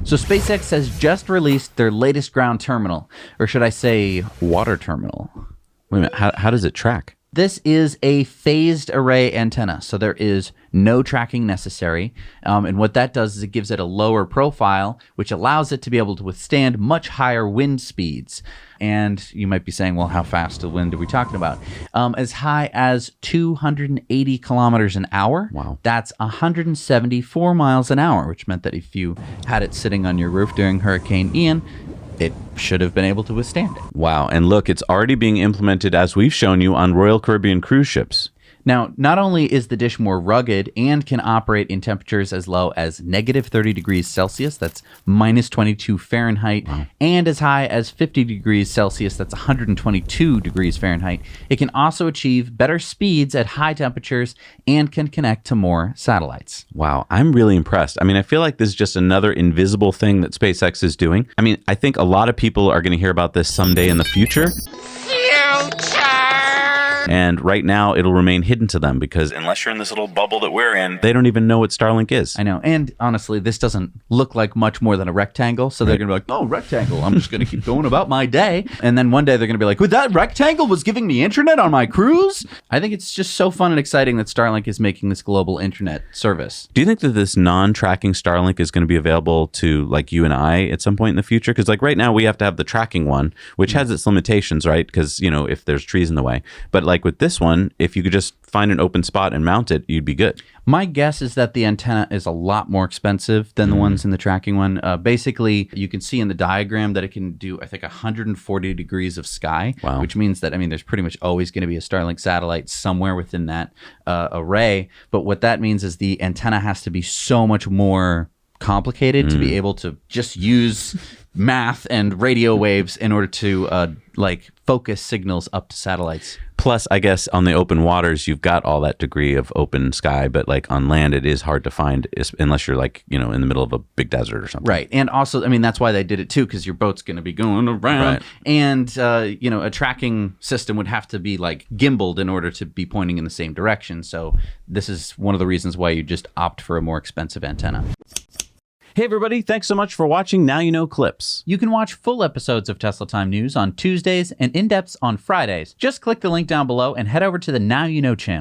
So SpaceX has just released their latest ground terminal, or should I say water terminal. Wait a minute, how does it track? This is a phased array antenna, so there is no tracking necessary. And what that does is it gives it a lower profile, which allows it to be able to withstand much higher wind speeds. And you might be saying, well, how fast of wind are we talking about? As high as 280 kilometers an hour. Wow. That's 174 miles an hour, which meant that if you had it sitting on your roof during Hurricane Ian, it should have been able to withstand it. Wow. And look, it's already being implemented, as we've shown you, on Royal Caribbean cruise ships. Now, not only is the dish more rugged and can operate in temperatures as low as negative 30 degrees Celsius, that's minus 22 Fahrenheit, and as high as 50 degrees Celsius, that's 122 degrees Fahrenheit, it can also achieve better speeds at high temperatures and can connect to more satellites. Wow, I'm really impressed. I mean, I feel like this is just another invisible thing that SpaceX is doing. I mean, I think a lot of people are going to hear about this someday in the future. And right now, it'll remain hidden to them because unless you're in this little bubble that we're in, they don't even know what Starlink is. I know. And honestly, this doesn't look like much more than a rectangle. So they're going to be like, oh, rectangle. I'm just going to keep going about my day. And then one day they're going to be like, well, that rectangle was giving me internet on my cruise? I think it's just so fun and exciting that Starlink is making this global internet service. Do you think that this non-tracking Starlink is going to be available to like you and I at some point in the future? Because like right now we have to have the tracking one, which has its limitations, right? Because, you know, if there's trees in the way. But like with this one, if you could just find an open spot and mount it, you'd be good. My guess is that the antenna is a lot more expensive than the ones in the tracking one. Basically, you can see in the diagram that it can do, I think, 140 degrees of sky, which means that, I mean, there's pretty much always going to be a Starlink satellite somewhere within that array. But what that means is the antenna has to be so much more complicated to be able to just use math and radio waves in order to like focus signals up to satellites. Plus, I guess on the open waters, you've got all that degree of open sky, but like on land, it is hard to find unless you're like, you know, in the middle of a big desert or something. Right. And also, I mean, that's why they did it too, because your boat's going to be going around. Right. And, you know, a tracking system would have to be like gimbaled in order to be pointing in the same direction. So this is one of the reasons why you just opt for a more expensive antenna. Hey everybody, thanks so much for watching Now You Know Clips. You can watch full episodes of Tesla Time News on Tuesdays and in-depths on Fridays. Just click the link down below and head over to the Now You Know channel.